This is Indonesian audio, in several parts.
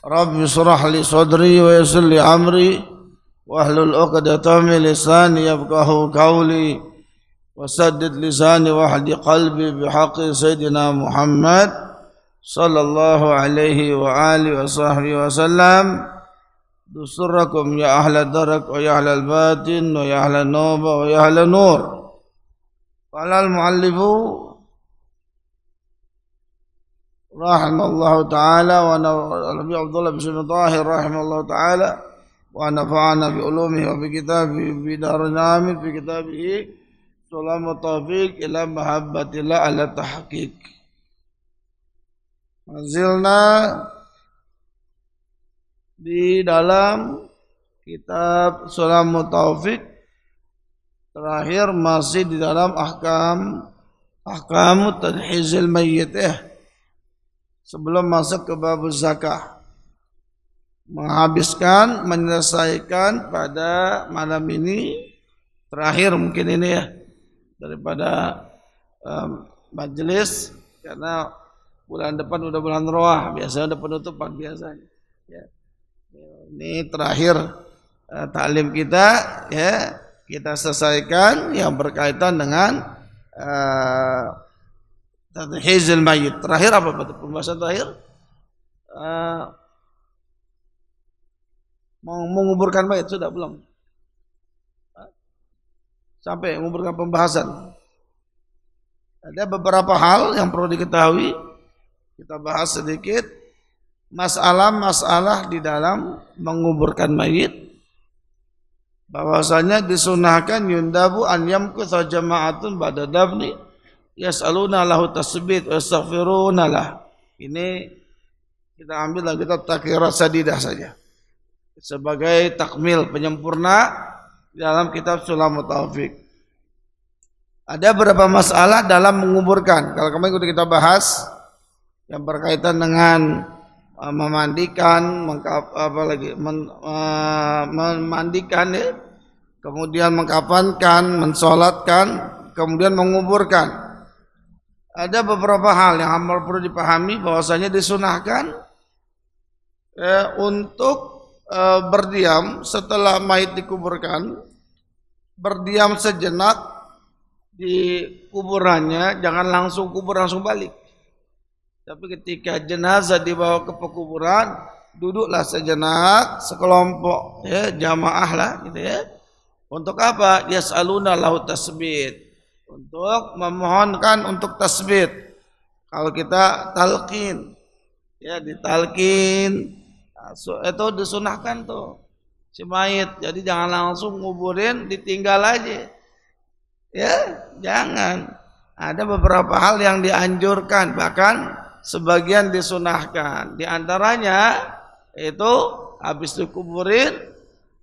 Rabbi shrah li sadri wa yassir li amri wahlul 'uqdatam min lisani yafqahu qawli wasaddid lisani wahdi qalbi bihaqqi sayyidina Muhammad sallallahu alaihi wa alihi wa sahbihi wa sallam. Dusurakum ya ahla darak wa ya ahla batin wa ya ahla nuba wa ya ahla nur. Qala al-muallifu rahimallahu ta'ala wa nabi Abdullah bin Tahir rahimallahu ta'ala wa nafa'ana bi ulumihi wa bi kitabihi bi darina amin bi kitabihi sulamu taufiq ila mahabbatillah ala tahqiq. Mazilna di dalam kitab Sulamu Taufiq, terakhir masih di dalam ahkamu tadhizil mayyit sebelum masuk ke bab zakah, menghabiskan, menyelesaikan pada malam ini terakhir mungkin ini ya daripada majelis, karena bulan depan udah bulan Roah, biasanya udah penutupan biasanya ya. Ini terakhir taklim kita ya, kita selesaikan yang berkaitan dengan tadhizil mayyit. Terakhir apa pembahasan terakhir? Menguburkan mayit sudah belum? Sampai menguburkan pembahasan. Ada beberapa hal yang perlu diketahui. Kita bahas sedikit masalah-masalah di dalam menguburkan mayit. Bahwasanya disunahkan yundabu an yamkutha jama'atun ba'da dafni yas'aluna lahu tasbit wa yastaghfiruna lah. Ini kita ambil lagi kitab Taqiyat Sadidah saja sebagai takmil penyempurna dalam kitab Sulamu Taufiq. Ada beberapa masalah dalam menguburkan. Kalau kemarin sudah kita bahas yang berkaitan dengan memandikan, memandikan ya, kemudian mengkafankan, mensolatkan, kemudian menguburkan. Ada beberapa hal yang perlu dipahami bahwasanya disunahkan untuk berdiam setelah mayit dikuburkan, berdiam sejenak di kuburannya, jangan langsung kubur langsung balik. Tapi ketika jenazah dibawa ke pekuburan, duduklah sejenak, sekelompok ya, jamaah lah gitu ya. Untuk apa? Yas'aluna lahu tasbit. Untuk memohonkan untuk tasbit. Kalau kita talqin ya, ditalqin. Itu disunahkan tuh si mayit. Jadi jangan langsung nguburin, ditinggal aja. Ya, jangan. Ada beberapa hal yang dianjurkan, bahkan sebagian disunahkan. Di antaranya itu habis dikuburin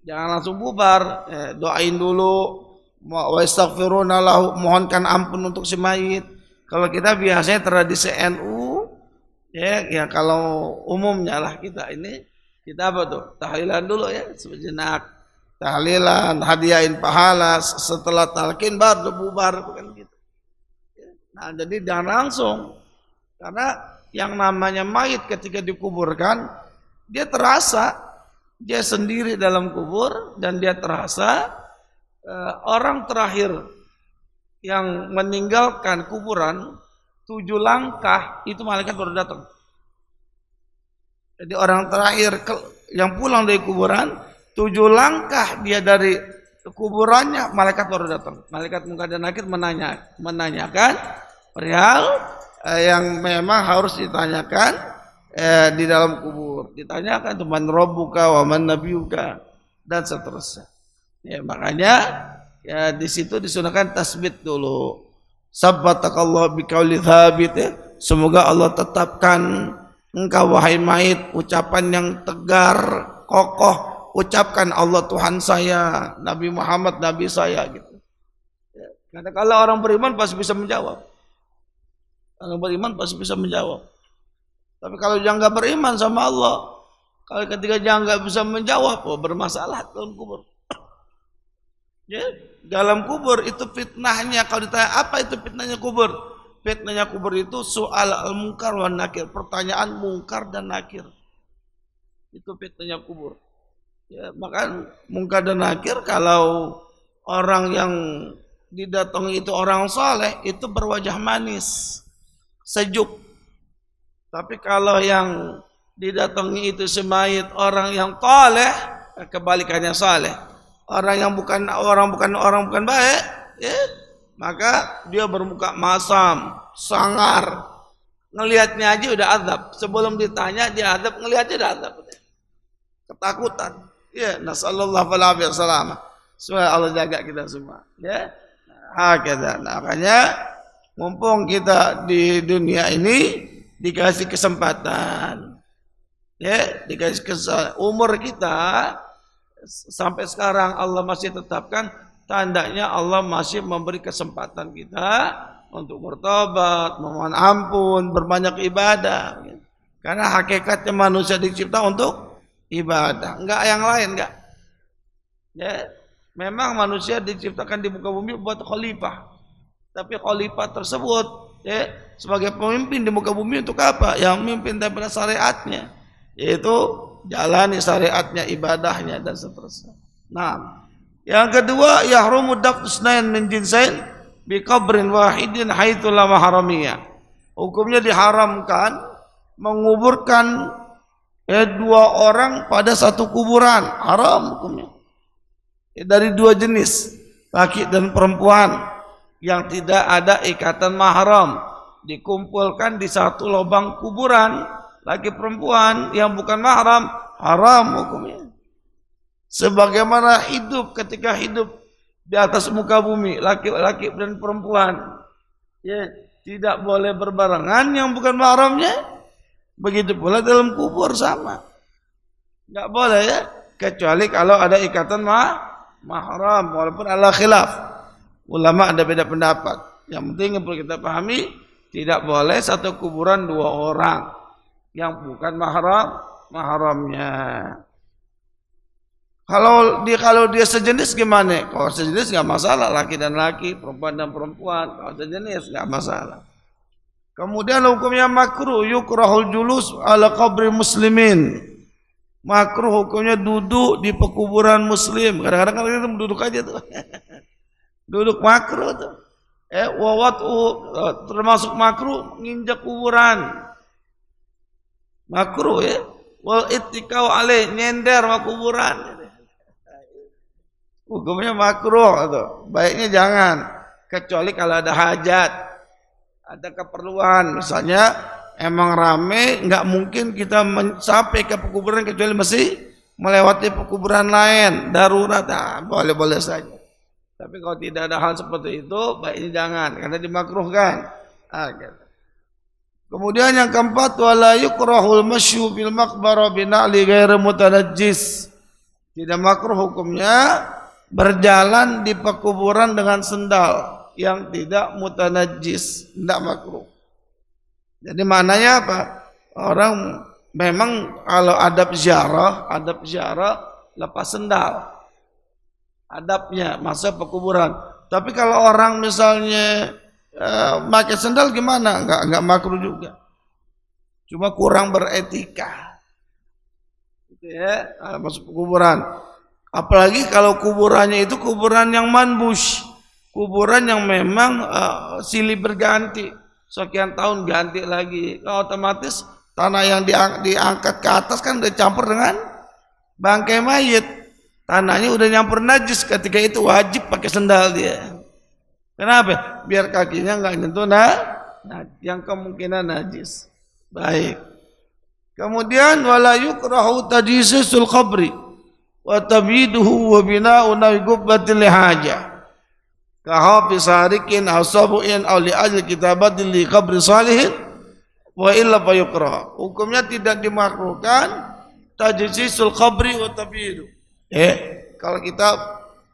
jangan langsung bubar, doain dulu, wa yastaghfiruna lahu, mohonkan ampun untuk si mayit. Kalau kita biasanya tradisi NU ya kalau umumnya lah kita ini, kita apa tuh? Tahlilan dulu ya sejenak. Tahlilan, hadiahin pahala, setelah talqin baru bubar, bukan gitu. Nah, jadi jangan langsung. Karena yang namanya mayit ketika dikuburkan, dia terasa, dia sendiri dalam kubur, dan dia terasa orang terakhir yang meninggalkan kuburan 7 langkah itu malaikat baru datang. Jadi orang terakhir yang pulang dari kuburan 7 langkah dia dari kuburannya, malaikat baru datang. Malaikat Munkar dan Nakir menanyakan perihal yang memang harus ditanyakan di dalam kubur. Ditanyakan man rabbuka wa man nabiyuka dan seterusnya. Ya, makanya ya di situ disunahkan tasbit dulu. Sabbatakallahu biqauli tsabit ya. Semoga Allah tetapkan engkau wahai mayit ucapan yang tegar, kokoh. Ucapkan Allah Tuhan saya, Nabi Muhammad Nabi saya gitu. Ya, karena kalau orang beriman pasti bisa menjawab. Orang beriman pasti bisa menjawab. Tapi kalau dia nggak beriman sama Allah, kalau ketika dia nggak bisa menjawab, bermasalah dalam kubur. Ya, dalam kubur itu fitnahnya. Kalau ditanya apa itu fitnahnya kubur? Fitnahnya kubur itu soal al-munkar wa nakir, pertanyaan mungkar dan nakir. Itu fitnahnya kubur. Ya, bahkan Munkar dan Nakir, kalau orang yang didatangi itu orang soleh, itu berwajah manis, sejuk. Tapi kalau yang didatangi itu semayit orang yang toleh, kebalikannya saleh, orang yang bukan baik, ya, maka dia bermuka masam, sangar, ngelihatnya aja udah azab. Sebelum ditanya dia azab, ngelihatnya udah azab, ketakutan. Ya, nasallallahu alaihi wasallam. Semoga Allah jaga kita semua. Ya, hakeza. Makanya mumpung kita di dunia ini dikasih kesempatan. Ya, dikasih kesempatan. Umur kita sampai sekarang Allah masih tetapkan, tandanya Allah masih memberi kesempatan kita untuk bertobat, memohon ampun, berbanyak ibadah. Karena hakikatnya manusia dicipta untuk ibadah, enggak yang lain, enggak. Ya, memang manusia diciptakan di muka bumi buat khalifah. Tapi khalifah tersebut, ya, sebagai pemimpin di muka bumi untuk apa? Yang memimpin daripada syariatnya, yaitu jalani syariatnya, ibadahnya dan seterusnya. Nah, yang kedua, yahrumu dafnu sunain min jinsain bi qabrin wahidin haitsu la mahramiyah. Hukumnya diharamkan menguburkan dua orang pada satu kuburan, haram hukumnya. Dari dua jenis, laki dan perempuan yang tidak ada ikatan mahram, dikumpulkan di satu lubang kuburan, laki perempuan yang bukan mahram, haram hukumnya. Sebagaimana hidup, ketika hidup di atas muka bumi, laki-laki dan perempuan, ya, tidak boleh berbarengan yang bukan mahramnya. Begitu pula dalam kubur sama, nggak boleh, ya, kecuali kalau ada ikatan mahram, walaupun ala khilaf. Ulama ada beda pendapat. Yang penting yang perlu kita pahami, tidak boleh satu kuburan dua orang yang bukan mahramnya. Kalau dia sejenis gimana? Kalau sejenis nggak masalah, laki dan laki, perempuan dan perempuan. Kalau sejenis nggak masalah. Kemudian hukumnya makruh, yukrahul julus ala qabri muslimin. Makruh hukumnya duduk di pekuburan muslim. Kadang-kadang kan kita duduk aja tuh. Duduk makruh tuh. Termasuk makruh nginjak kuburan. Makruh, ya. Wal ittikau alaih, nyender sama kuburan. Hukumnya makruh tuh. Baiknya jangan, kecuali kalau ada hajat, ada keperluan, misalnya emang rame, nggak mungkin kita sampai ke pekuburan kecuali mesti melewati pekuburan lain, darurat, boleh-boleh saja. Tapi kalau tidak ada hal seperti itu, baiknya jangan, karena dimakruhkan. Gitu. Kemudian yang keempat, wala yukrahul masyu bil maqbarah bina'li ghairu mutanajjis. Tidak makruh hukumnya berjalan di pekuburan dengan sendal yang tidak mutanajjis, tidak makruh. Jadi maknanya apa? Orang memang kalau adab ziarah lepas sendal. Adabnya masa pekuburan. Tapi kalau orang misalnya pakai sendal gimana? Enggak makruh juga. Cuma kurang beretika. Gitu ya, masuk kuburan. Apalagi kalau kuburannya itu kuburan yang manbush, kuburan yang memang silih berganti, sekian tahun ganti lagi. Otomatis tanah yang diangkat ke atas kan udah campur dengan bangkai mayit. Tanahnya udah nyampur najis, ketika itu wajib pakai sendal dia. Kenapa? Biar kakinya nggak nyentuh yang kemungkinan najis. Baik. Kemudian wala yukrahu tajsisul qabri wa tabiduhu wa bina'u naqbatil lihaja. Kahafi sarikin aw sabu'in aw li ajli kitabatin li qabri salihin wa illa fayukrah. Hukumnya tidak dimakruhkan tajsisul qabri wa tabidu. Kalau kita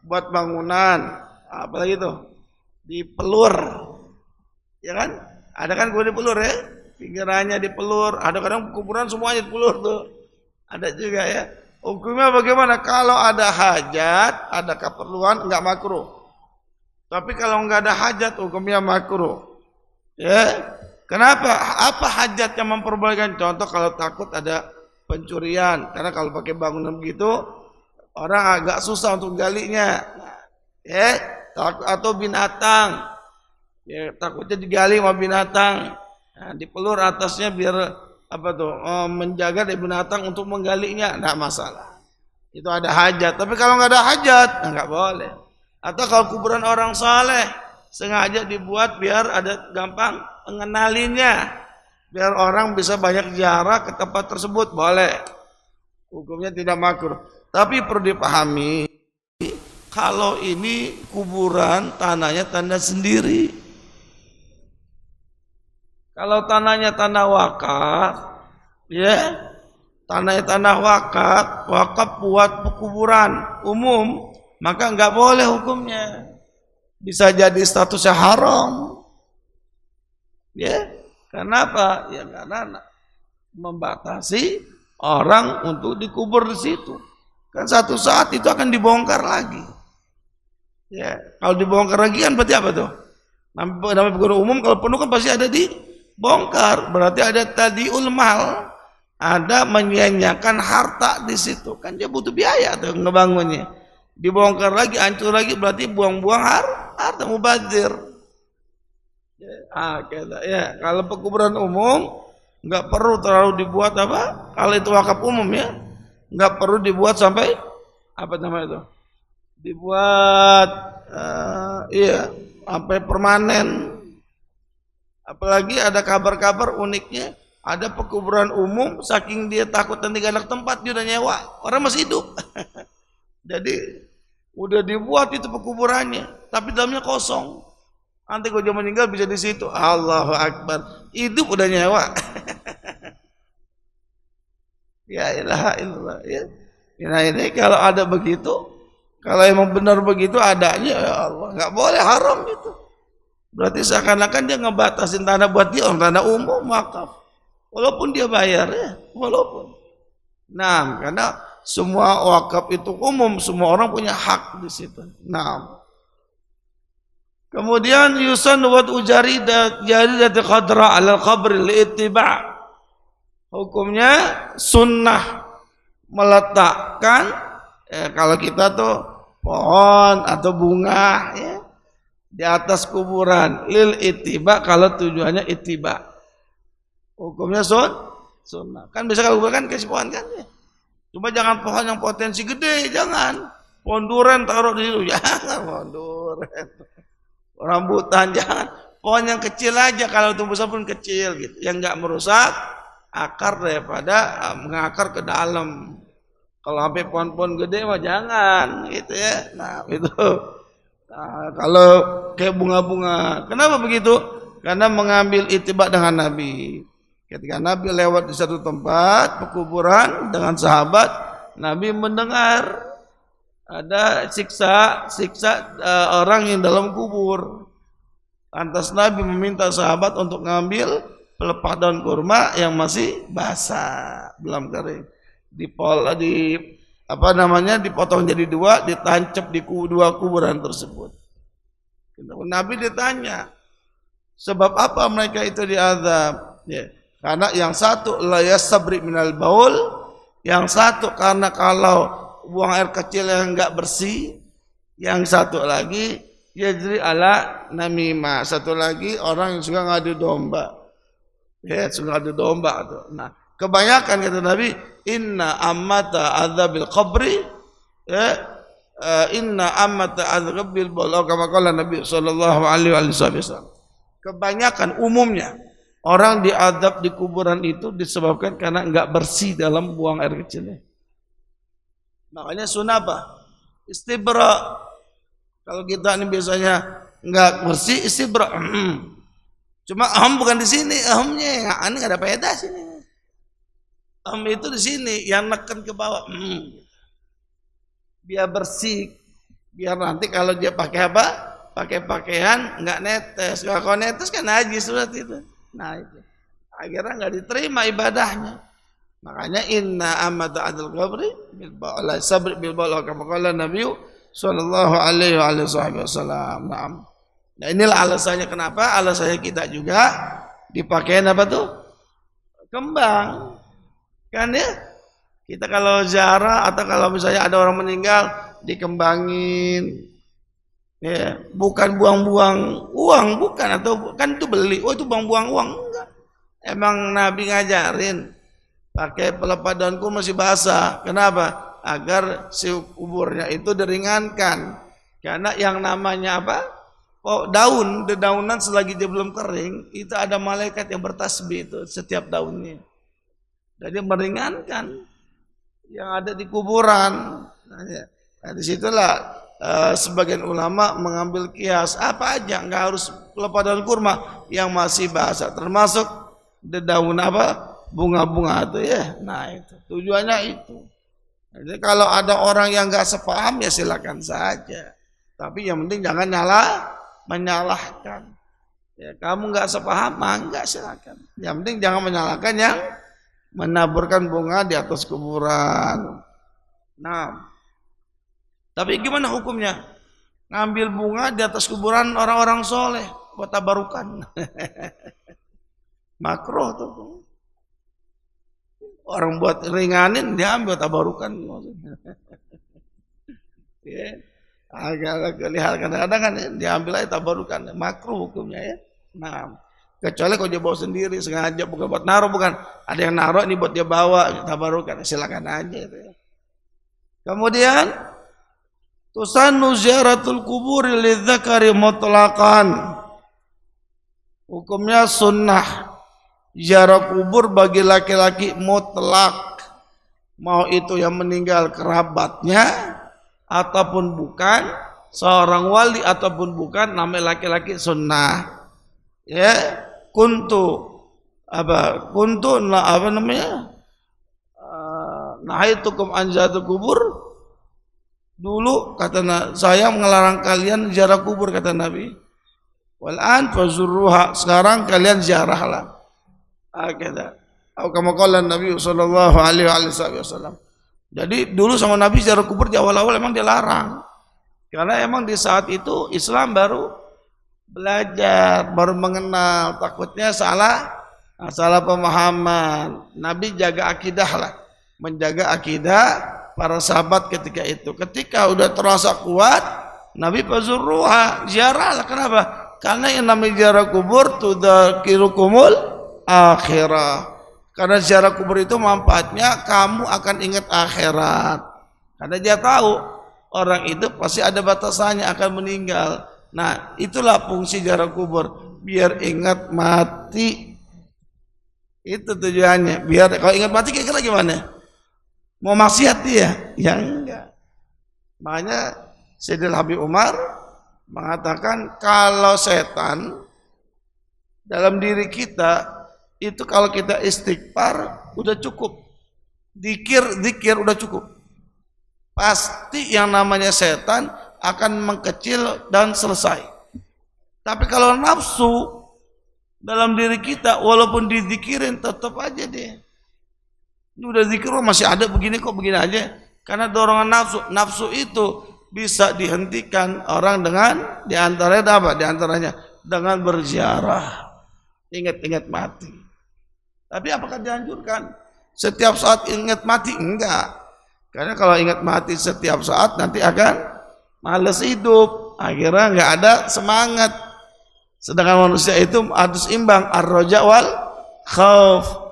buat bangunan, apalagi tuh dipelur, ya kan? Ada kan gua dipelur, ya, pinggirannya dipelur. Ada kadang kuburan semuanya dipelur tuh. Ada juga, ya. Hukumnya bagaimana? Kalau ada hajat, ada keperluan, enggak makruh. Tapi kalau enggak ada hajat, hukumnya makruh. Ya. Kenapa? Apa hajat yang memperbolehkan? Contoh kalau takut ada pencurian. Karena kalau pakai bangunan begitu orang agak susah untuk galinya. Ya, atau binatang. Ya, takutnya digali sama binatang. Nah, dipelur atasnya biar menjaga dari binatang untuk menggalinya, enggak masalah. Itu ada hajat. Tapi kalau nggak ada hajat, nggak boleh. Atau kalau kuburan orang saleh sengaja dibuat biar ada gampang mengenalinnya, biar orang bisa banyak ziarah ke tempat tersebut, boleh. Hukumnya tidak makruh. Tapi perlu dipahami, kalau ini kuburan tanahnya tanah sendiri. Kalau tanahnya tanah wakaf, ya, tanahnya tanah wakaf buat kuburan umum, maka nggak boleh hukumnya. Bisa jadi statusnya haram. Ya, kenapa? Ya karena membatasi orang untuk dikubur di situ. Kan satu saat itu akan dibongkar lagi. Ya, kalau dibongkar lagi kan berarti apa tuh? Namanya kuburan umum kalau penuh kan pasti ada dibongkar. Berarti ada tadiul mal, ada menyia-nyiakan harta di situ. Kan dia butuh biaya tuh ngebangunnya. Dibongkar lagi, hancur lagi, berarti buang-buang harta mubazir. Ya, kalau pekuburan umum nggak perlu terlalu dibuat apa? Kalau itu wakaf umum ya, nggak perlu dibuat sampai apa namanya itu? Dibuat sampai permanen. Apalagi ada kabar-kabar uniknya, ada pekuburan umum saking dia takut nanti gak ada tempat dia udah nyewa, orang masih hidup. Jadi udah dibuat itu pekuburannya, tapi dalamnya kosong. Nanti kalau dia meninggal bisa di situ. Allahu Akbar. Hidup udah nyewa. Ya ilaha illallah ya. Nah ini kalau ada begitu, kalau emang benar begitu adanya, ya Allah, nggak boleh, haram itu. Berarti seakan-akan dia ngebatasin tanah buat dia, tanah umum wakaf. Walaupun dia bayar ya, walaupun. Nah, karena semua wakaf itu umum, semua orang punya hak di situ. Nah. Kemudian yusan wa ujaridat jaridati khadra 'ala al-qabr li'ittiba'. Hukumnya sunnah meletakkan kalau kita tuh pohon atau bunga ya di atas kuburan lil ittiba, kalau tujuannya ittiba. Hukumnya sunnah. Kan bisa kalau kuburan kan kasih pohon kan ya. Cuma jangan pohon yang potensi gede, jangan. Pohon duren taruh di situ, jangan pohon duren. Rambutan jangan, pohon yang kecil aja, kalau tumbuh pun kecil gitu, yang nggak merusak akar daripada mengakar ke dalam. Kalau sampai pohon-pohon gede mah jangan gitu ya. Nah itu. Nah, kalau kayak bunga-bunga, kenapa begitu? Karena mengambil ittiba dengan Nabi. Ketika Nabi lewat di satu tempat pekuburan dengan sahabat, Nabi mendengar ada siksa orang yang dalam kubur. Lantas Nabi meminta sahabat untuk ngambil pelepah daun kurma yang masih basah, belum kering. Dipotong jadi dua, ditancap di dua kuburan tersebut. Nabi ditanya, sebab apa mereka itu diazab? Ya, karena yang satu la yasabri minal baul, yang satu karena kalau buang air kecil yang enggak bersih, yang satu lagi yajri ala namimah, satu lagi orang yang suka ngadu domba. Ya, suka ngadu domba tuh. Nah, kebanyakan kata Nabi, inna ammata adzabil qabri ya inna ammata adzabil baul, kama qala Nabi sallallahu alaihi wasallam. Kebanyakan umumnya orang diazab di kuburan itu disebabkan karena enggak bersih dalam buang air kecilnya. Makanya sunnah apa? Istibra. Kalau kita ini biasanya nggak bersih, istibra. Cuma bukan di sini, ini nggak ada faedah sini. Itu di sini yang neken ke bawah. Biar bersih, biar nanti kalau dia pakai apa? Pakai pakaian nggak netes. Kalau netes kan najis surat itu. Nah itu akhirnya nggak diterima ibadahnya. Makanya inna amata adil qabri bil ba'la sabr bil ba'la kama qala Nabi sallallahu alaihi wasallam. Nah, inilah alasannya kenapa alasannya kita juga dipakein apa tuh? Kembang. Kan ya? Kita kalau ziarah atau kalau misalnya ada orang meninggal dikembangin, ya, bukan buang-buang uang, bukan, atau kan itu beli, oh itu buang-buang uang, enggak. Emang Nabi ngajarin pakai pelepah daun kurma masih basah. Kenapa? Agar si kuburnya itu diringankan. Karena yang namanya apa? Oh, dedaunan selagi dia belum kering, itu ada malaikat yang bertasbih itu setiap daunnya. Jadi meringankan yang ada di kuburan. Nah, disitulah sebagian ulama mengambil kias apa aja, nggak harus pelepah daun kurma yang masih basah, termasuk daun apa, bunga-bunga itu ya. Nah itu tujuannya itu. Jadi kalau ada orang yang nggak sepaham ya silakan saja, tapi yang penting jangan menyalahkan. Ya, kamu nggak sepaham, nggak silakan. Yang penting jangan menyalahkan yang menaburkan bunga di atas kuburan. Nah, tapi gimana hukumnya? Ngambil bunga di atas kuburan orang-orang soleh buat tabarukan. Makruh tuh. Orang buat ringanin diambil tabarukan. Ya, agak kelihatan kadang-kadang kan diambil aja tabarukan. Makruh hukumnya ya. Nah, kecuali kalau dia bawa sendiri sengaja, bukan buat naruh, bukan ada yang naruh ini buat dia bawa tabarukan, silakan aja itu ya. Kemudian tusannu ziaratul kuburi lidzakari mutlaqan. Hukumnya sunnah ziarah kubur bagi laki-laki mutlak, mau itu yang meninggal kerabatnya ataupun bukan, seorang wali ataupun bukan, namanya laki-laki sunnah. Ya, nahaitukum an ziaratul kubur. Dulu kata saya melarang kalian ziarah kubur, kata Nabi. Wal'an fazurruha, sekarang kalian ziarahlah. Kata atau kama qala Nabi sallallahu alaihi wasallam. Jadi dulu sama Nabi ziarah kubur di awal-awal emang dilarang. Karena emang di saat itu Islam baru belajar, baru mengenal, takutnya salah pemahaman. Nabi jaga akidah lah, menjaga akidah para sahabat ketika itu. Ketika udah terasa kuat, Nabi fazurruha, ziarahlah. Kenapa? Karena yang namanya ziarah kubur tudzakirukumul akhirah. Karena ziarah kubur itu manfaatnya kamu akan ingat akhirat. Karena dia tahu orang itu pasti ada batasannya akan meninggal. Nah, itulah fungsi ziarah kubur, biar ingat mati. Itu tujuannya. Biar kalau ingat mati kira-kira gimana? Mau maksiat dia? Ya enggak. Makanya Sayyidil Habib Umar mengatakan kalau setan dalam diri kita itu kalau kita istighfar udah cukup, zikir udah cukup, pasti yang namanya setan akan mengkecil dan selesai. Tapi kalau nafsu dalam diri kita walaupun dizikirin tetap aja dia. Ini udah zikir masih ada begini kok, begini aja. Karena dorongan nafsu itu bisa dihentikan orang dengan diantaranya apa? Diantaranya dengan berziarah, ingat-ingat mati. Tapi apakah dianjurkan setiap saat ingat mati? Enggak. Karena kalau ingat mati setiap saat nanti akan malas hidup, akhirnya enggak ada semangat. Sedangkan manusia itu harus imbang, ar-raja wal khauf.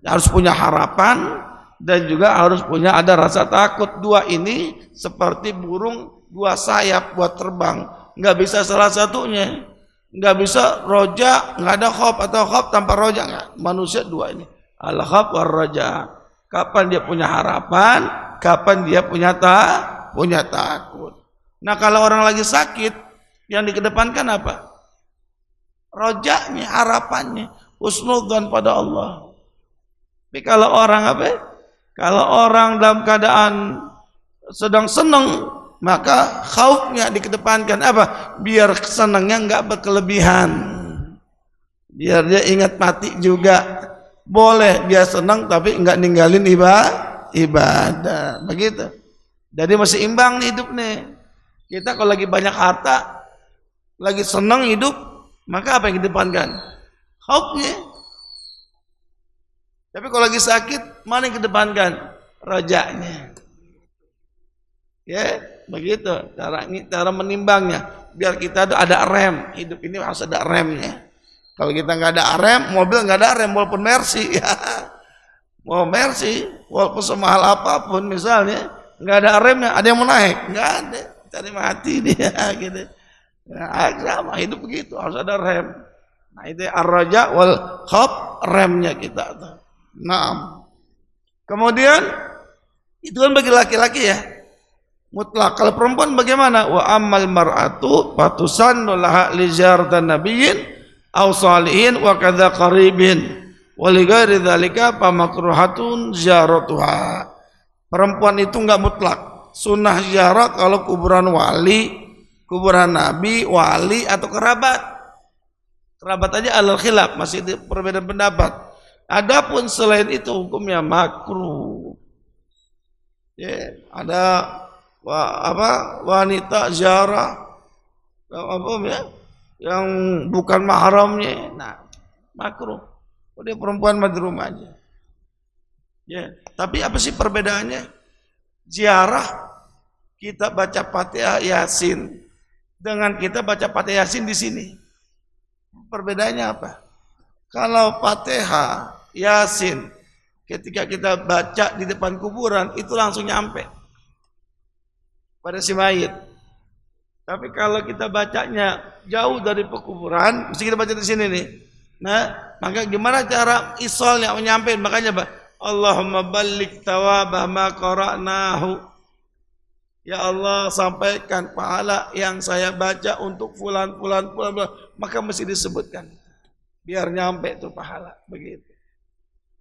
Harus punya harapan dan juga harus punya ada rasa takut. Dua ini seperti burung dua sayap buat terbang, nggak bisa salah satunya, nggak bisa roja nggak ada khauf atau khauf tanpa roja, nggak. Manusia dua ini, al khauf war roja. Kapan dia punya harapan, kapan dia punya takut. Nah kalau orang lagi sakit, yang dikedepankan apa? Rojanya, harapannya, husnudzan pada Allah. Tapi kalau orang apa? Kalau orang dalam keadaan sedang senang, maka khaufnya dikedepankan apa? Biar senangnya enggak berkelebihan. Biar dia ingat mati juga. Boleh dia senang tapi enggak ninggalin ibadah. Begitu. Jadi masih imbang nih hidup nih. Kita kalau lagi banyak harta, lagi senang hidup, maka apa yang dikedepankan? Khaufnya. Tapi kalau lagi sakit, mana yang kedepankan? rojanya. Ya, begitu cara menimbangnya. Biar kita ada rem, hidup ini harus ada remnya. Kalau kita nggak ada rem, mobil nggak ada rem, walaupun Mercy, ya. Mau Mercy, walaupun semahal apapun misalnya, nggak ada remnya, ada yang mau naik, nggak ada, cari mati dia, gitu. Nah, sama hidup begitu, harus ada rem. Nah itu ar-raja wal khawf, remnya kita. Nah, kemudian itu kan bagi laki-laki ya, mutlak. Kalau perempuan bagaimana? Wa ammal mar'atu fatusannu laha li ziyaratan nabiyyin aw salihin wa kadza qaribin wa li ghairi dzalika fa makruhatun ziyaratuha. Perempuan itu enggak mutlak. Sunnah ziarah kalau kuburan wali, kuburan nabi, wali atau kerabat. Kerabat aja alal khilaf, masih perbedaan pendapat. Adapun selain itu hukumnya makruh. Ya, ada wanita ziarah yang bukan mahramnya, nah makruh. Dia perempuan mah di rumah aja. Ya, tapi apa sih perbedaannya? Ziarah kita baca Fatihah Yasin dengan kita baca Fatihah Yasin di sini. Perbedaannya apa? Kalau Fatihah Yasin ketika kita baca di depan kuburan itu langsung nyampe pada si mayit. Tapi kalau kita bacanya jauh dari pekuburan, mesti kita baca di sini nih. Nah, maka gimana cara isolnya menyampaikan? Makanya Allahumma balligh thawaba ma qara'nahu. Ya Allah, sampaikan pahala yang saya baca untuk fulan. Maka mesti disebutkan biar nyampe itu pahala, begitu.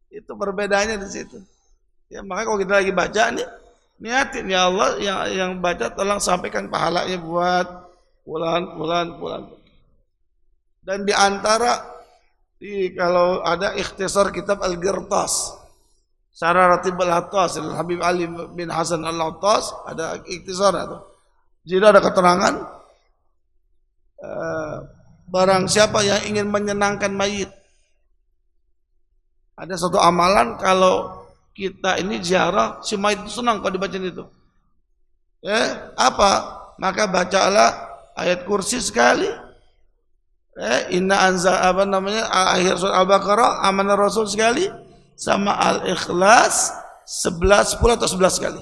Itu perbedaannya di situ. Ya, maka kalau kita lagi baca nih, niatin ya Allah yang baca tolong sampaikan pahalanya buat fulan. Dan di antara kalau ada ikhtisar kitab Al-Qirtas, Syarah Ratib Al-Hattas, Habib Ali bin Hasan Al-Hattas, ada ikhtisar itu. Jadi ada keterangan barang siapa yang ingin menyenangkan mayit, ada satu amalan kalau kita ini ziarah si mayit itu senang kalau dibacain itu. Ya, apa? Maka bacalah ayat kursi sekali. Inna anza akhir surah Al-Baqarah, amanah Rasul sekali, sama Al-Ikhlas 10 atau 11 kali.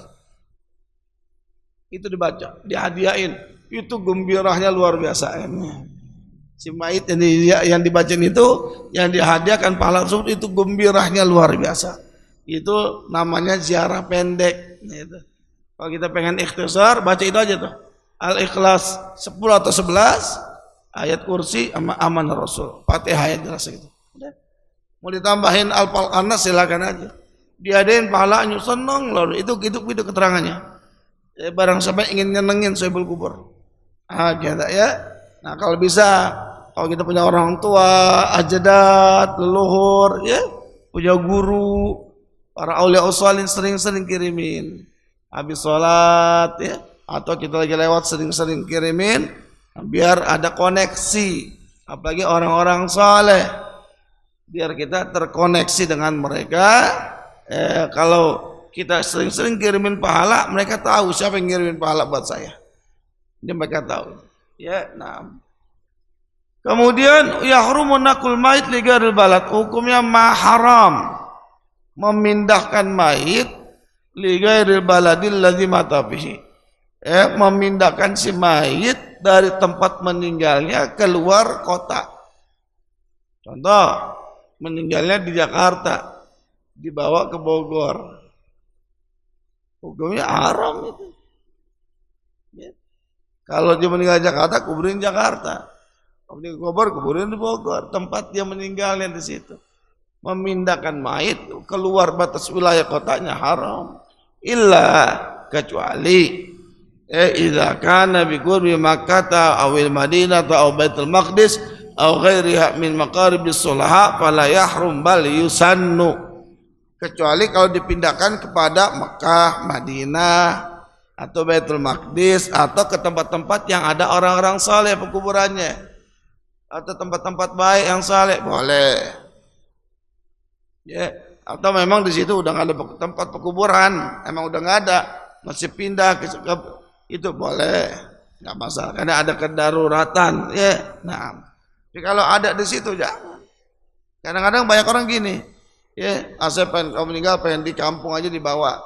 Itu dibaca, dihadiahin. Itu gembirahnya luar biasa. Si mayit yang dibacain itu, yang dihadiahkan pahala tersebut, itu gembirahnya luar biasa. Itu namanya ziarah pendek. Gitu. Kalau kita pengen ikhtisar, baca itu aja tuh. Al-Ikhlas 10 atau 11, ayat kursi sama amanah Rasul. Fatihah yang jelas gitu. Mau ditambahin Al-Falqanas silakan aja. Diadain pahalanya seneng lalu itu keterangannya. Barang siapa ingin nyenengin Sohibul Kubur. Gitu ya. Nah, kalau bisa, kalau kita punya orang tua, ajadat, leluhur, ya, punya guru, para aulia uswalin sering-sering kirimin. Habis sholat, ya, atau kita lagi lewat sering-sering kirimin, biar ada koneksi, apalagi orang-orang saleh, biar kita terkoneksi dengan mereka. Kalau kita sering-sering kirimin pahala, mereka tahu siapa yang kirimin pahala buat saya. Ini mereka tahu. Ya, nah. Kemudian yahrumun naqul mayit li ghairil balad, hukumnya haram memindahkan mayit li ghairil baladil ladzi mata fihi. Memindahkan si mayit dari tempat meninggalnya keluar kota. Contoh, meninggalnya di Jakarta, dibawa ke Bogor. Hukumnya haram itu. Ya. Kalau dia meninggal di Jakarta, kuburin Jakarta. Kalau di Bogor, kuburin di Bogor. Tempat dia meninggalnya di situ. Memindahkan mayit keluar batas wilayah kotanya haram. Illa kecuali idza kana bi qurbi Makkah aw al-Madinah aw Baitul Maqdis aw ghairiha min maqaribis sholaha fala yahrum bal yusannu. Kecuali kalau dipindahkan kepada Mekah, Madinah atau Baitul Maqdis atau ke tempat-tempat yang ada orang-orang saleh pekuburannya atau tempat-tempat baik yang saleh boleh. Ya, Atau memang di situ udah nggak ada tempat pekuburan, emang udah nggak ada, masih pindah ke itu boleh, nggak masalah. Karena ada kedaruratan, ya. Nah, tapi kalau ada di situ jangan. Kadang-kadang banyak orang gini, ya, saya pengen kamu meninggal, pengen di kampung aja dibawa.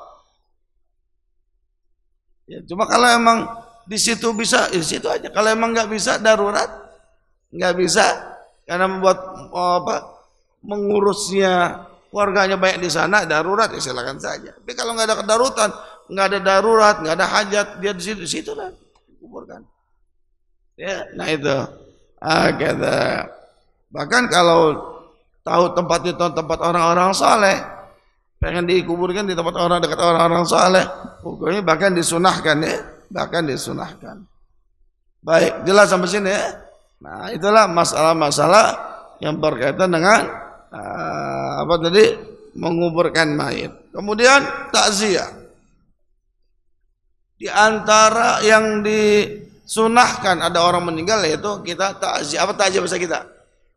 Ya, cuma kalau emang di situ bisa, di situ aja. Kalau emang nggak bisa darurat, nggak bisa, karena membuat mengurusnya keluarganya banyak di sana, darurat, ya silakan saja. Tapi kalau nggak ada kedaruratan, nggak ada darurat, nggak ada hajat, dia di situ lah kuburkan. Ya, nah itu. Kata. Bahkan kalau tahu tempat itu tempat orang-orang saleh, pengen dikuburkan di tempat orang dekat orang-orang saleh, pokoknya bahkan disunahkan ya, bahkan disunahkan. Baik, jelas sampai sini ya. Nah, itulah masalah-masalah yang berkaitan dengan apa tadi, menguburkan mayit. Kemudian takziah. Di antara yang disunahkan ada orang meninggal yaitu kita takziah. Apa takziah bahasa kita?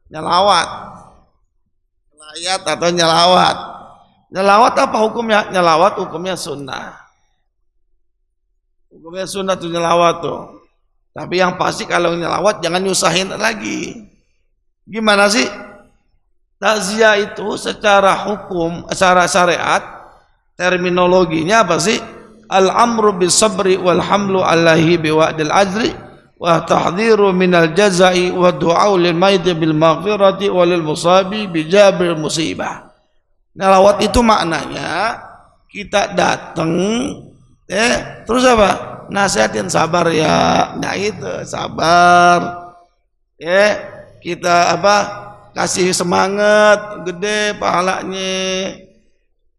Nyelawat. Layat atau nyelawat. Nyelawat apa hukumnya? Nyelawat hukumnya sunnah. Hukumnya sunnah tuh nyelawat tuh. Tapi yang pasti kalau nyelawat jangan nyusahin lagi. Gimana sih? Takziah itu secara hukum, secara syariat, terminologinya apa sih? Al-amru bis sabri wal hamlu alaihi biwa'dil ajri wa tahdhiru minal jazai wa du'au lil mayyit bil maghfirati wa lil musabi bi jabril musibah. Nyelawat itu maknanya kita datang terus apa? Nasihatin sabar ya. Nah itu sabar. Kita kasih semangat gede pahalanya.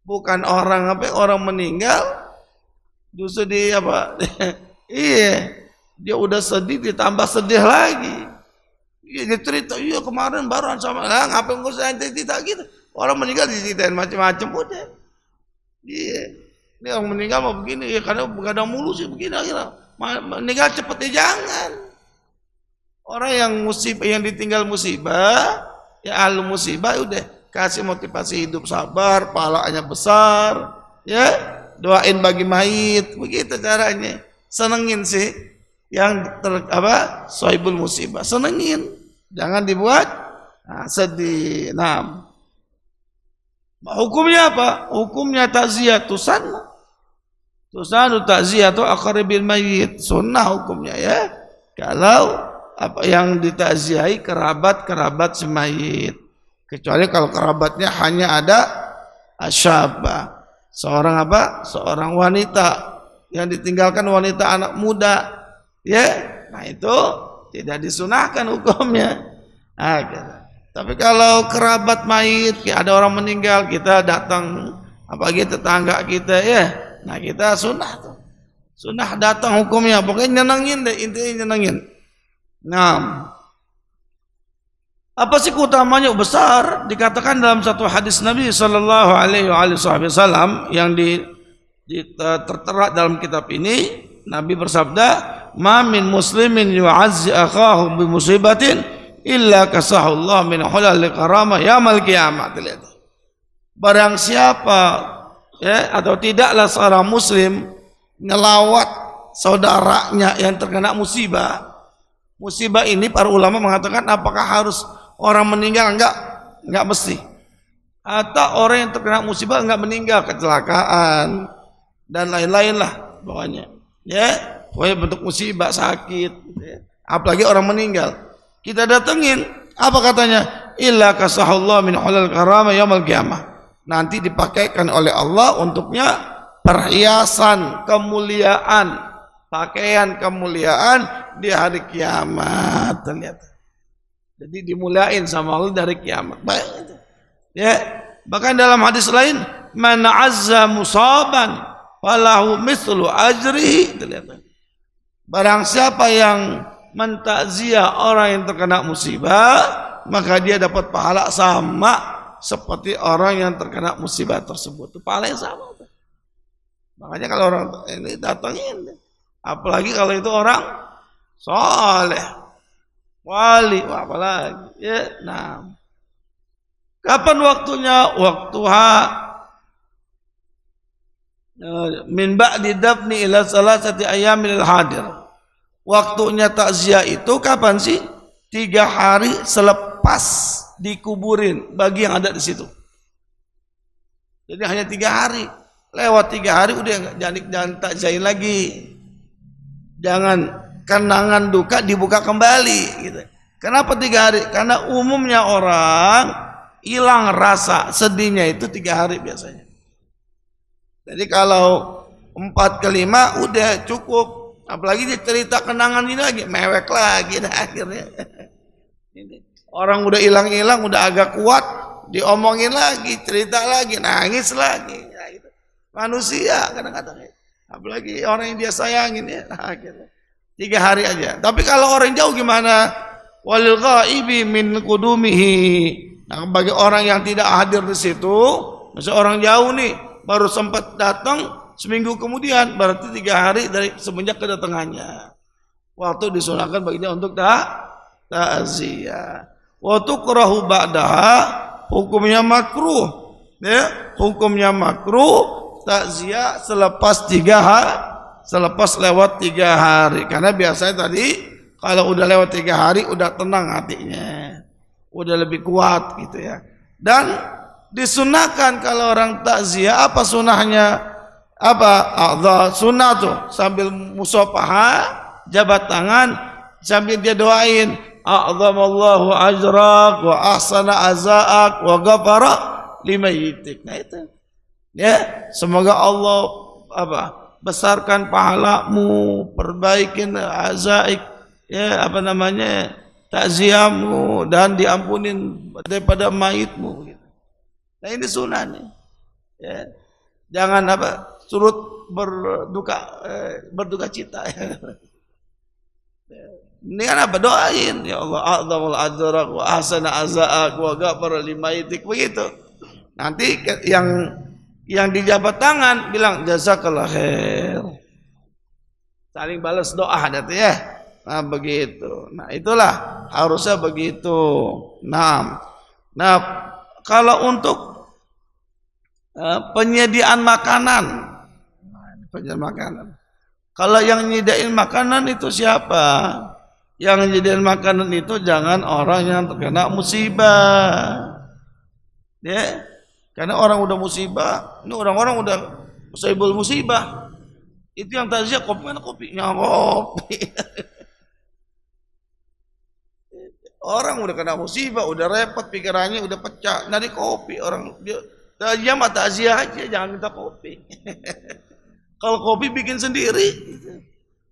Bukan orang orang meninggal justru iya, dia udah sedih ditambah sedih lagi. Iya, dia cerita, iya kemarin baruan sama ngapain gue cerita gitu. Orang meninggal diceritain macam-macam udah. Iya, ini orang meninggal mau begini ya, karena begadang mulu sih begini akhirnya. Meninggal cepet ya jangan. Orang yang musibah, yang ditinggal musibah, ya ahli musibah udah kasih motivasi hidup sabar, pahalanya besar, ya doain bagi mayit, begitu caranya. Senengin sih yang sohibul musibah, senengin, jangan dibuat sedih. Nah, hukumnya apa? Hukumnya takziah sunnah. Sunnah takziah atau aqrabil mayit, sunnah hukumnya ya. Kalau yang ditakziahi kerabat semayit, kecuali kalau kerabatnya hanya ada asyabah, seorang wanita yang ditinggalkan, wanita anak muda, ya, nah itu tidak disunahkan hukumnya. Tapi kalau kerabat mayit, ada orang meninggal, kita datang, apalagi tetangga kita ya, nah kita sunnah datang hukumnya, pokoknya nyenengin deh, intinya nyenengin. Nah, apa sih keutamanya besar? Dikatakan dalam satu hadis Nabi Sallallahu Alaihi Wasallam yang tertera dalam kitab ini, Nabi bersabda, "Ma min muslimin yu'azzi akhahu bi musibatin illa kasahullah min hulal karamah yaumil qiyamah." Barang siapa atau tidaklah seorang muslim ngelawat saudaranya yang terkena musibah. Musibah ini para ulama mengatakan apakah harus orang meninggal? Enggak mesti. Atau orang yang terkena musibah enggak meninggal, kecelakaan dan lain-lain lah pokoknya. Ya, pokoknya bentuk musibah, sakit, ya. Apalagi orang meninggal. Kita datengin, apa katanya? Illa kasahullah min hulal karamah yaumil qiyamah. Nanti dipakaikan oleh Allah untuknya perhiasan kemuliaan, pakaian kemuliaan di hari kiamat, ternyata. Jadi dimuliain sama Allah dari kiamat. Baik. Ya, bahkan dalam hadis lain, man azza musaban falahu mislu ajrihi, ternyata. Barang siapa yang mentakziah orang yang terkena musibah, maka dia dapat pahala sama seperti orang yang terkena musibah tersebut. Itu pahala yang sama. Makanya kalau orang ini datangin, apalagi kalau itu orang soleh, wali, apalagi ya. Nah, Kapan waktunya? Waktuha min ba'di dafni ila salasati ayyamin hadir. Waktunya takziah itu kapan sih? 3 hari selepas dikuburin bagi yang ada di situ. Jadi hanya 3 hari. Lewat 3 hari udah jangan takziahin lagi. Jangan kenangan duka dibuka kembali gitu. Kenapa 3 hari? Karena umumnya orang hilang rasa sedihnya itu 3 hari biasanya. Jadi kalau 4 ke 5 udah cukup. Apalagi dia cerita kenangan ini lagi, mewek lagi dah akhirnya. Orang udah hilang-hilang, udah agak kuat, diomongin lagi, cerita lagi, nangis lagi. Ya, gitu. Manusia kadang-kadang. Apalagi orang yang dia sayangin ya. Nah, akhirnya 3 hari aja. Tapi kalau orang jauh gimana? Walil ghaibi min qudumihi. Nah, bagi orang yang tidak hadir di situ, misalnya orang jauh nih, baru sempat datang seminggu kemudian, berarti 3 hari dari semenjak kedatangannya. Waktu disunahkan baginya untuk ta'ziyah. Wa tukrahu ba'daha, hukumnya makruh. Ya, hukumnya makruh takziah selepas 3 hari, selepas lewat 3 hari. Karena biasanya tadi kalau udah lewat 3 hari udah tenang hatinya, udah lebih kuat gitu ya. Dan disunahkan kalau orang takziah, apa sunahnya? Apa sunnah tuh sambil musafaha, jabat tangan sambil dia doain, a'zamallahu ajrak wa ahsana azaak wa ghafara limayyitik. Nah itu ya, semoga Allah besarkan pahalamu, perbaikin azaik ya, takziahmu, dan diampunin daripada mayitmu gitu. Nah ini sunnah nih ya. Jangan surut berduka cita. Ini kan doain, ya Allah a'zamul ajrak wa ahsana azaak wa ghafara limayyitik, begitu. Nanti yang dijabat tangan bilang jazakallah khair. Saling balas doa ada tuh ya. Nah begitu. Nah itulah harusnya begitu. Nah kalau untuk penyediaan makanan, kalau yang nyediain makanan itu siapa? Yang nyediain makanan itu jangan orang yang terkena musibah. Ya, karena orang udah musibah, ini orang-orang udah musibah musibah. Itu yang takziah kopi, mana kopinya kopi. Orang udah kena musibah, udah repot pikirannya, udah pecah, nari kopi orang dia. Takziah mah takziah aja, jangan minta kopi. Kalau kopi bikin sendiri,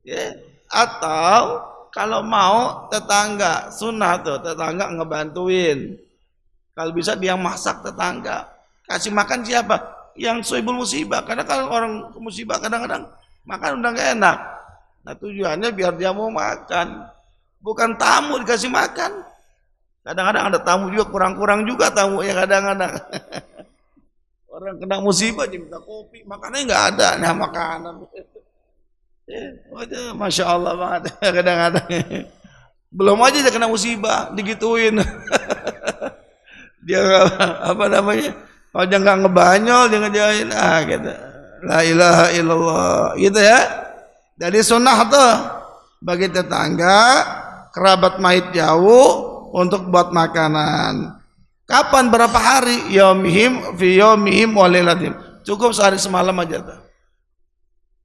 ya. Atau kalau mau tetangga, sunnah tuh tetangga ngebantuin. Kalau bisa dia masak tetangga, kasih makan siapa? Yang sohibul musibah. Karena kalau orang musibah kadang-kadang makan udah gak enak. Nah tujuannya biar dia mau makan, bukan tamu dikasih makan. Kadang-kadang ada tamu juga kurang-kurang juga tamunya kadang-kadang. Orang kena musibah dia minta kopi, makannya nggak ada, nah makanan. Masya Allah banget kadang-kadang. Belum aja dia kena musibah, digituin. Dia kalau dia nggak ngebanyol, dia ngejahin, gitu. La ilaha illallah, gitu ya. Jadi sunnah tuh bagi tetangga, kerabat mayit jauh untuk buat makanan. Kapan, berapa hari? Yaumihim fi yaumihim wa lailatihim. Cukup sehari semalam aja tuh.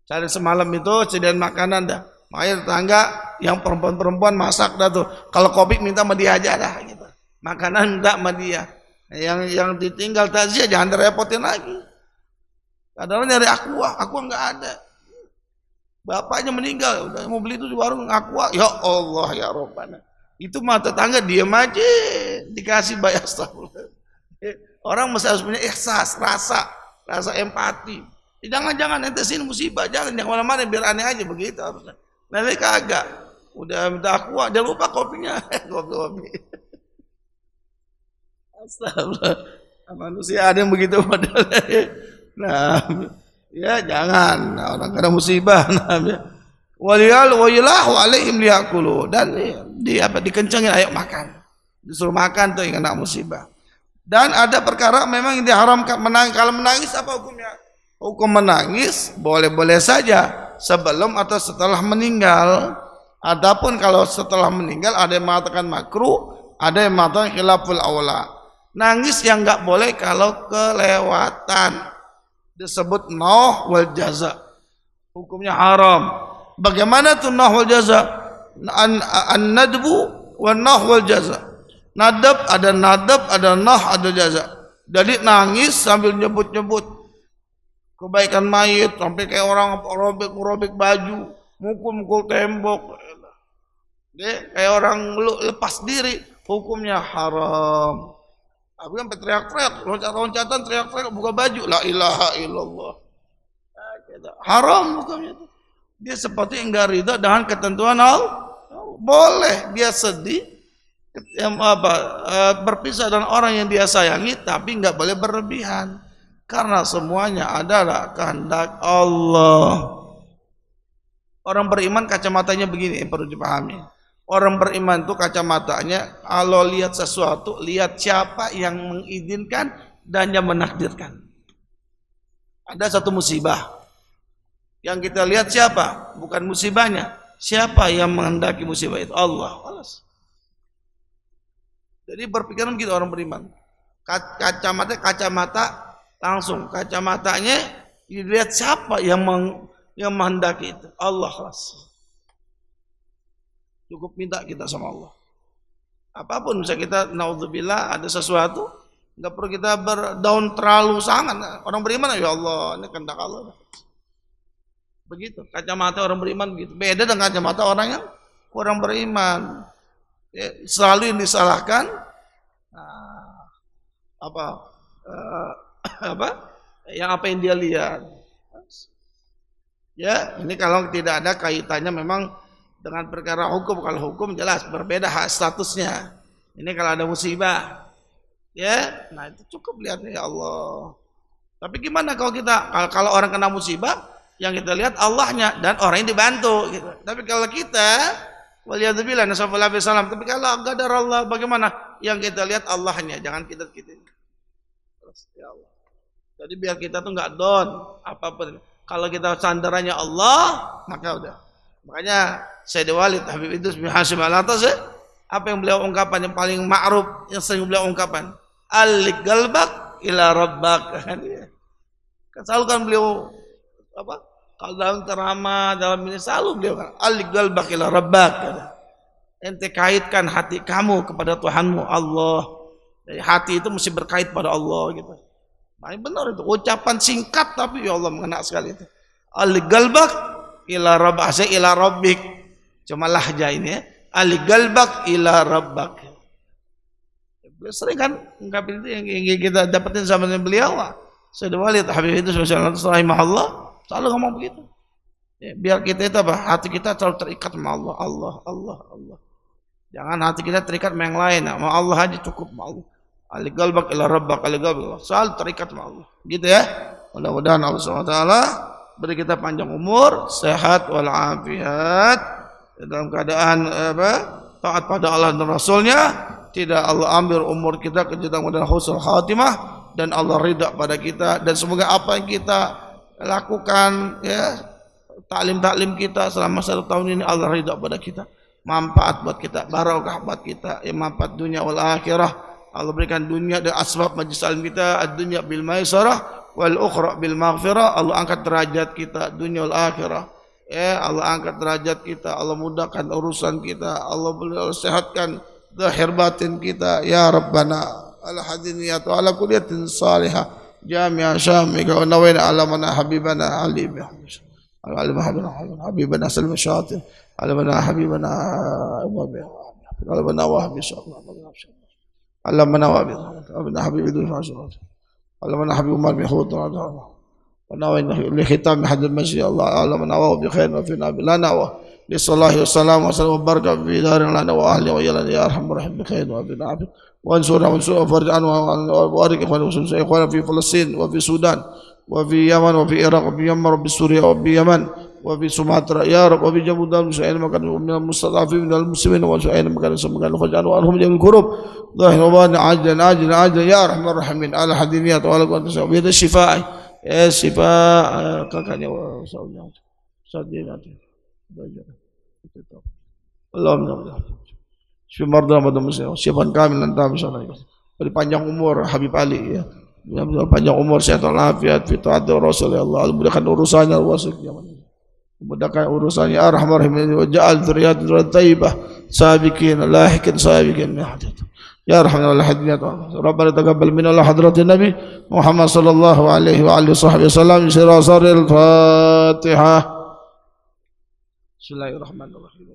Sehari semalam itu sediain makanan dah. Makanya tetangga yang perempuan-perempuan masak dah tuh. Kalau kopi minta sama dia aja dah gitu. Makanan minta sama dia. Yang ditinggal takziah jangan direpotin lagi. Kadang-kadang nyari aqua enggak ada. Bapaknya meninggal, udah mau beli itu di warung aqua. Ya Allah ya Rabbana. Itu mah tetangga diam aja, dikasih bayar astagfirullah. Orang mesti harus punya ihsas, rasa empati. Jangan ente sini musibah, jangan mana-mana biar aneh aja begitu harusnya. Nanti kagak, udah minta aqua, jangan lupa kopinya, kopi. Astagfirullah, manusia ada yang begitu padahal. Nah, ya jangan, orang kena musibah. Walilahu alaihim liyakulu, dan dikencengin ayo makan, disuruh makan tuh yang kena musibah. Dan ada perkara memang yang diharamkan menangis. Kalau menangis apa hukumnya? Hukum menangis boleh-boleh saja sebelum atau setelah meninggal. Adapun kalau setelah meninggal ada yang mengatakan makruh, ada yang mengatakan khilaful aula. Nangis yang enggak boleh kalau kelewatan. Disebut nauh wal jaza. Hukumnya haram. Bagaimana tuh nauh wal jaza? An-nadbu wan nauh wal jaza. Nadab, ada nah, ada jaza. Jadi nangis sambil nyebut-nyebut kebaikan mayit, sampai kayak orang robek baju, mukul tembok. Kayak orang lepas diri, hukumnya haram. Aku sampai teriak-teriak, loncat-loncatan, teriak-teriak, buka baju, la ilaha illallah. Haram hukumnya itu. Dia seperti enggak ridha dengan ketentuan Allah. Boleh dia sedih, berpisah dengan orang yang dia sayangi, tapi nggak boleh berlebihan karena semuanya adalah kehendak Allah. Orang beriman kacamatanya begini, perlu dipahami. Orang beriman itu kacamatanya kalau lihat sesuatu, lihat siapa yang mengizinkan dan yang menakdirkan. Ada satu musibah yang kita lihat siapa, bukan musibahnya, siapa yang menghendaki musibah itu? Allah. Jadi berpikiran begitu orang beriman. Kacamata langsung. Kacamatanya dilihat siapa yang menghendaki itu. Allah. Cukup minta kita sama Allah. Apapun bisa kita naudzubillah ada sesuatu, enggak perlu kita berdown terlalu sangat. Orang beriman ya Allah, ini kehendak Allah. Begitu. Kacamata orang beriman begitu. Beda dengan kacamata orang yang kurang beriman. Selalu yang disalahkan apa yang dia lihat. Ya, ini kalau tidak ada kaitannya memang dengan perkara hukum. Kalau hukum jelas berbeda hak statusnya. Ini kalau ada musibah, ya, nah itu cukup lihatnya ya Allah. Tapi gimana kalau orang kena musibah, yang kita lihat Allahnya dan orang yang dibantu gitu. Tapi kalau kita waliyadzubillah nasallallahu alaihi wasallam, tapi kalau qadar Allah bagaimana? Yang kita lihat Allahnya, jangan kita. Terus ya Allah. Jadi biar kita tuh enggak down apapun. Kalau kita sandarannya Allah, maka udah. Makanya Sayyid Walid Habib Idrus bin Hashim Al-Atas, apa yang beliau ungkapan yang paling ma'ruf, yang sering beliau ungkapan? Alik galbak ila rabbak. Kan selalu kan beliau kalau dalam ceramah, dalam ini selalu beliau kan, alik galbak ila rabbak. Ente kaitkan hati kamu kepada Tuhanmu Allah. Jadi hati itu mesti berkait pada Allah gitu. Nah, benar itu ucapan singkat tapi ya Allah mengena sekali itu. Alik galbak ila rabbak, ila rabbik. Cuma lahja ini ya. Alik galbak ila rabbak. Beliau sering kan ungkapin itu yang kita dapetin sama beliau. Sayyid Walid Habib itu rahimahullah selalu ngomong begitu. Ya, biar kita itu hati kita selalu terikat sama Allah. Jangan hati kita terikat sama yang lain. Sama Allah aja cukup sama Allah. Alik galbak ila rabbak, alik galbak. Selalu terikat sama Allah. Gitu ya. Mudah-mudahan Allah SWT beri kita panjang umur, sehat walafiat, dalam keadaan taat pada Allah dan Rasulnya. Tidak Allah ambil umur kita ke jalan dan husnul khatimah, dan Allah ridha pada kita. Dan semoga apa yang kita lakukan ya, taklim kita selama 1 tahun ini Allah ridha pada kita, manfaat buat kita, barokah buat kita, ya, manfaat dunia wal akhirah. Allah berikan dunia dan asbab majlis salim kita, ad-dunya bil maisarah wal ukhra bil maghfirah. Allah angkat derajat kita dunia wal akhirah. Ya, Allah angkat derajat kita, Allah mudahkan urusan kita, Allah boleh sehatkan zahir batin kita ya Rabbana. Ala hadiniyat wa ala kulliyatin salihah jami'a syamika wa nawina ala mana habibana ali bihamdika ala habibana salma syatir ala mana habibana ala mana wahbi syallah ala mana wahbi ala habib idul masyarakat ala mana habib umar bi khut wa nawina li khitam hadal masjid Allah ala mana wahbi khair wa fi nabilana wa lisallahi wassalamu wa baraka fi darin lana wa ahli wa yalana ya arhamar rahim bi khair wa bi na'afik وانصرنا وانصر فرج عنه وبارك إخوانا في فلسطين وفي السودان وفي يمن وفي العراق وفي يمن وفي سوريا وفي يمن وفي سماترا يا رب وفي جمود المسلمين مكان من المستضعفين من المسلمين وسائر مكان سمكان فاجعلوا عنهم جميع الكروب ظاهر وباطن عاجلا عاجلا عاجلا يا ارحم الراحمين على حدينيات وعلى قوة بيد الشفاء يا شفاء kakaknya Allahumma Syukur marda pada muslim siapkan kami lantam misalnya beri panjang umur Habib Ali ya panjang umur sehat walafiat fi taat Rasul ya Allah mudahkan urusannya mudahkan urusannya arhamar rahimin wa ja'al dzurriyyatan thayyibah sabiqin lahiqin sabiqin ya arhamar rahimin Rabbana taqabbal minna hadratin nabi Muhammad sallallahu alaihi wa alihi wasallam sirasaril Fatihah. Bismillahirrahmanirrahim.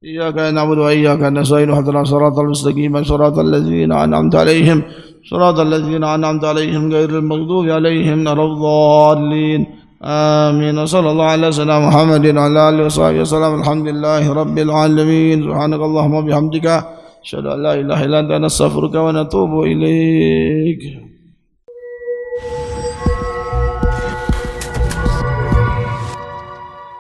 إياك نعبد وإياك نستعين اهدنا الصراط المستقيم صراط الذين أنعمت عليهم غير المغضوب عليهم ولا الضالين آمين صلى الله على سيدنا محمد وعلى آله وصحبه وسلم الحمد لله رب العالمين سبحانك اللهم وبحمدك أشهد أن لا إله إلا أنت نستغفرك ونتوب إليك.